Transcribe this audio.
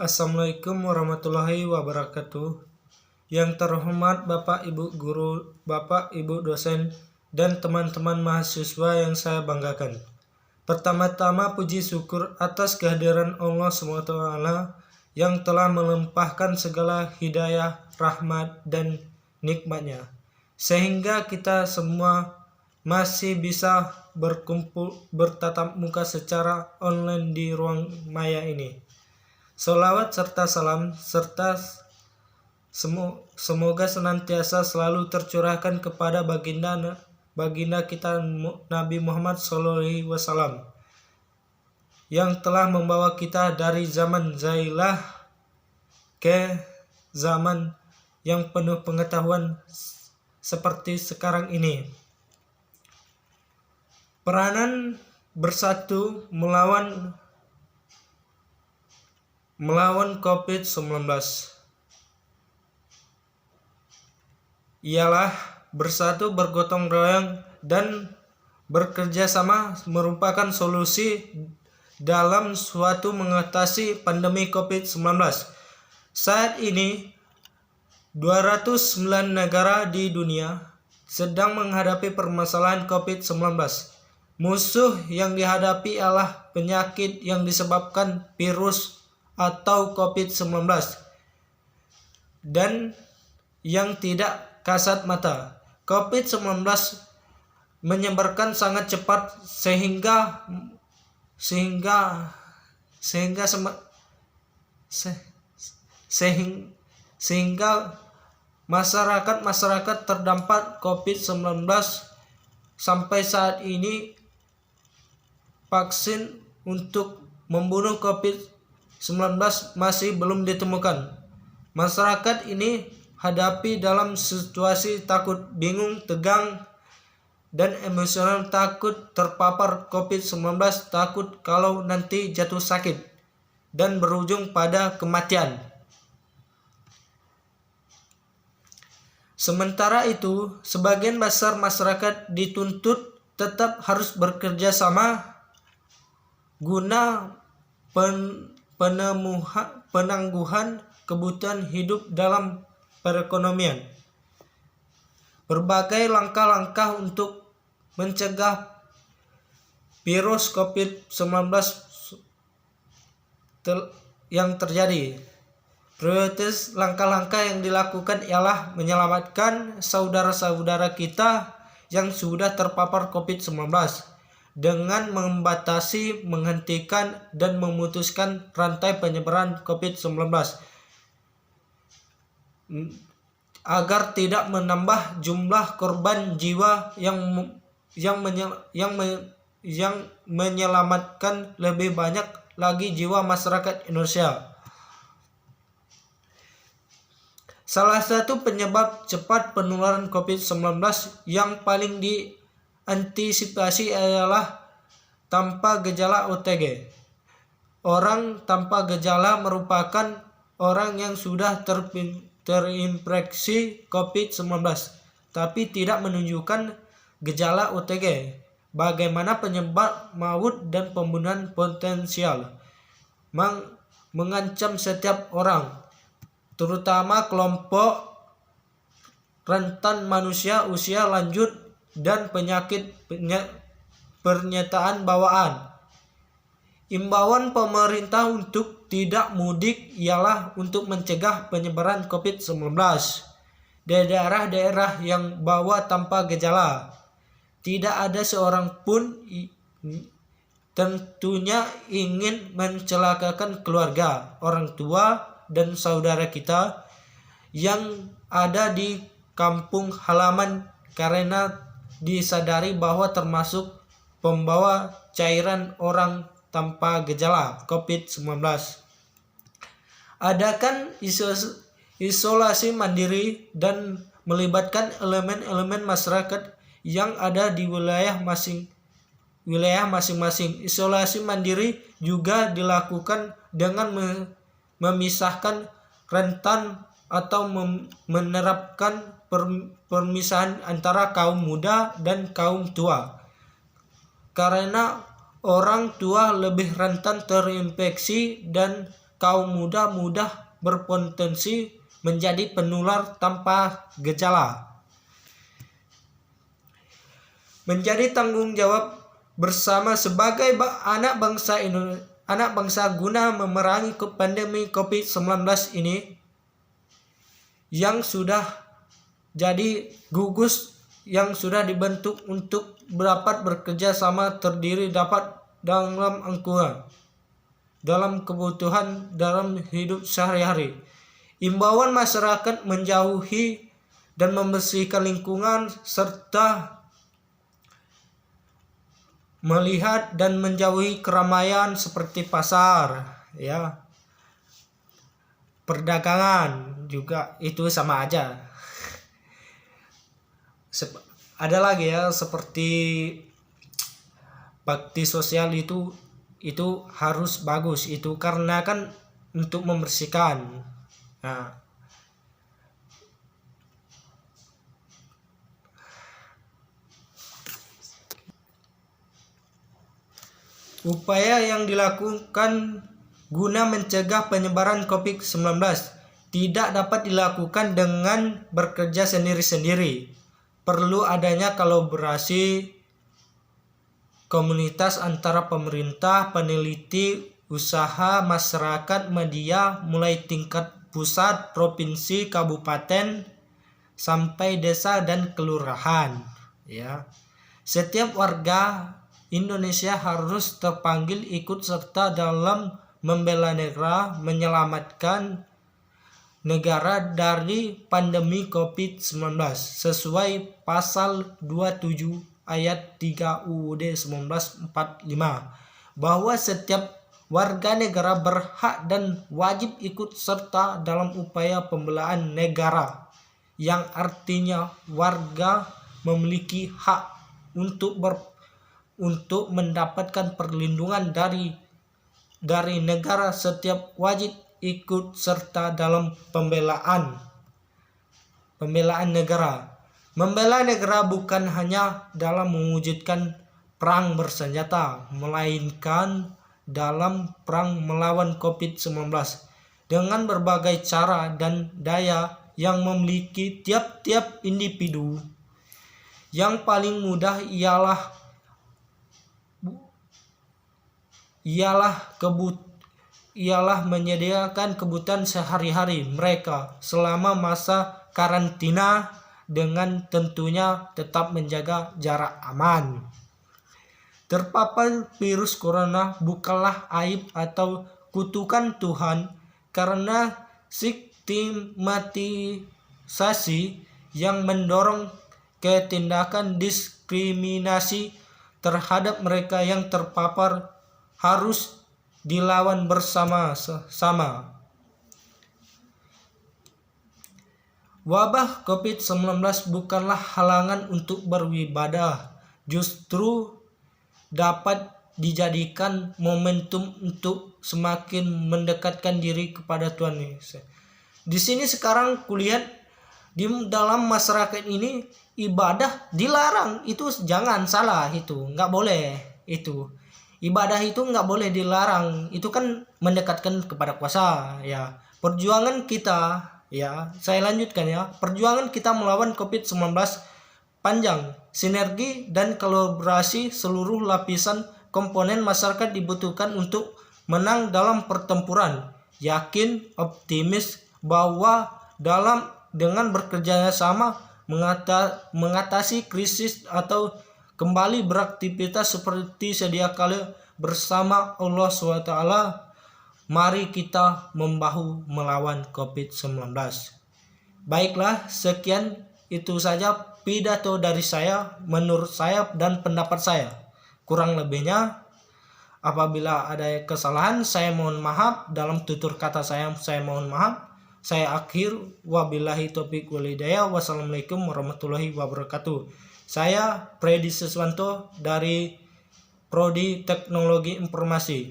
Assalamualaikum warahmatullahi wabarakatuh. Yang terhormat Bapak Ibu Guru, Bapak Ibu dosen, dan teman-teman mahasiswa yang saya banggakan. Pertama-tama puji syukur atas kehadiran Allah SWT yang telah melimpahkan segala hidayah, rahmat, dan nikmatnya, sehingga kita semua masih bisa bertatap muka secara online di ruang maya ini. Sholawat serta salam serta semoga senantiasa selalu tercurahkan kepada baginda kita Nabi Muhammad SAW yang telah membawa kita dari zaman jahiliyah ke zaman yang penuh pengetahuan seperti sekarang ini. Peranan bersatu melawan COVID-19 ialah bersatu, bergotong royong, dan bekerja sama merupakan solusi dalam suatu mengatasi pandemi COVID-19. Saat ini 209 negara di dunia sedang menghadapi permasalahan COVID-19. Musuh yang dihadapi adalah penyakit yang disebabkan virus atau COVID-19 dan yang tidak kasat mata. COVID-19 menyebarkan sangat cepat sehingga masyarakat terdampak COVID-19. Sampai saat ini vaksin untuk membunuh COVID-19 masih belum ditemukan. Masyarakat ini hadapi dalam situasi takut, bingung, tegang, dan emosional, takut terpapar COVID-19, takut kalau nanti jatuh sakit dan berujung pada kematian. Sementara itu, sebagian besar masyarakat dituntut tetap harus bekerja sama guna penangguhan kebutuhan hidup dalam perekonomian. Berbagai langkah-langkah untuk mencegah virus COVID-19 yang terjadi. Prioritas langkah-langkah yang dilakukan ialah menyelamatkan saudara-saudara kita yang sudah terpapar COVID-19 dengan membatasi, menghentikan, dan memutuskan rantai penyebaran COVID-19 agar tidak menambah jumlah korban jiwa yang menyelamatkan lebih banyak lagi jiwa masyarakat Indonesia. Salah satu penyebab cepat penularan COVID-19 yang paling diantisipasi adalah tanpa gejala OTG. Orang tanpa gejala merupakan orang yang sudah terinfeksi COVID-19 tapi tidak menunjukkan gejala OTG. Bagaimana penyebab maut dan pembunuhan potensial mengancam setiap orang, terutama kelompok rentan manusia, usia lanjut, dan penyakit pernyataan bawaan. Imbauan pemerintah untuk tidak mudik ialah untuk mencegah penyebaran COVID-19 di daerah-daerah yang bawa tanpa gejala. Tidak ada seorang pun tentunya ingin mencelakakan keluarga, orang tua, dan saudara kita yang ada di kampung halaman karena disadari bahwa termasuk pembawa cairan orang tanpa gejala COVID-19. Adakan isolasi mandiri dan melibatkan elemen-elemen masyarakat yang ada di wilayah masing-masing. Isolasi mandiri juga dilakukan dengan memisahkan rentan atau menerapkan permisahan antara kaum muda dan kaum tua. Karena orang tua lebih rentan terinfeksi dan kaum muda mudah berpotensi menjadi penular tanpa gejala. Menjadi tanggung jawab bersama sebagai anak bangsa guna memerangi pandemi COVID-19 ini yang sudah jadi gugus yang sudah dibentuk untuk dapat bekerja sama terdiri dapat dalam kebutuhan dalam hidup sehari-hari. Imbauan masyarakat menjauhi dan membersihkan lingkungan serta melihat dan menjauhi keramaian seperti pasar, ya, perdagangan juga itu sama aja. Ada lagi ya seperti bakti sosial itu harus bagus itu karena kan untuk membersihkan. Nah, upaya yang dilakukan guna mencegah penyebaran COVID-19 tidak dapat dilakukan dengan bekerja sendiri-sendiri. Perlu adanya kolaborasi komunitas antara pemerintah, peneliti, usaha, masyarakat, media, mulai tingkat pusat, provinsi, kabupaten, sampai desa dan kelurahan. Ya, setiap warga Indonesia harus terpanggil ikut serta dalam membela negara, menyelamatkan negara dari pandemi COVID-19 sesuai pasal 27 ayat 3 UUD 1945 bahwa setiap warga negara berhak dan wajib ikut serta dalam upaya pembelaan negara, yang artinya warga memiliki hak untuk mendapatkan perlindungan dari negara. Setiap wajib ikut serta dalam pembelaan negara. Membela negara bukan hanya dalam mewujudkan perang bersenjata, melainkan dalam perang melawan COVID-19 dengan berbagai cara dan daya yang memiliki tiap-tiap individu. Yang paling mudah ialah menyediakan kebutuhan sehari-hari mereka selama masa karantina dengan tentunya tetap menjaga jarak aman. Terpapar virus corona bukanlah aib atau kutukan Tuhan, karena stigmatisasi yang mendorong ke tindakan diskriminasi terhadap mereka yang terpapar harus dilawan bersama-sama. Wabah COVID-19 bukanlah halangan untuk beribadah, justru dapat dijadikan momentum untuk semakin mendekatkan diri kepada Tuhan Yesus. Di sini sekarang kulihat di dalam masyarakat ini ibadah dilarang, itu jangan salah, itu nggak boleh. Itu ibadah itu nggak boleh dilarang, itu kan mendekatkan kepada kuasa. Ya, perjuangan kita, ya saya lanjutkan ya, perjuangan kita melawan COVID-19 panjang. Sinergi dan kolaborasi seluruh lapisan komponen masyarakat dibutuhkan untuk menang dalam pertempuran. Yakin, optimis bahwa dengan bekerja sama mengatasi krisis atau kembali beraktivitas seperti sedia kala bersama Allah SWT, mari kita membahu melawan COVID-19. Baiklah, sekian itu saja pidato dari saya, menurut saya dan pendapat saya. Kurang lebihnya, apabila ada kesalahan, saya mohon maaf. Dalam tutur kata saya mohon maaf. Saya akhir, wabillahi taufiq wal hidayah. Wassalamualaikum warahmatullahi wabarakatuh. Saya Freddy Siswanto dari Prodi Teknologi Informasi.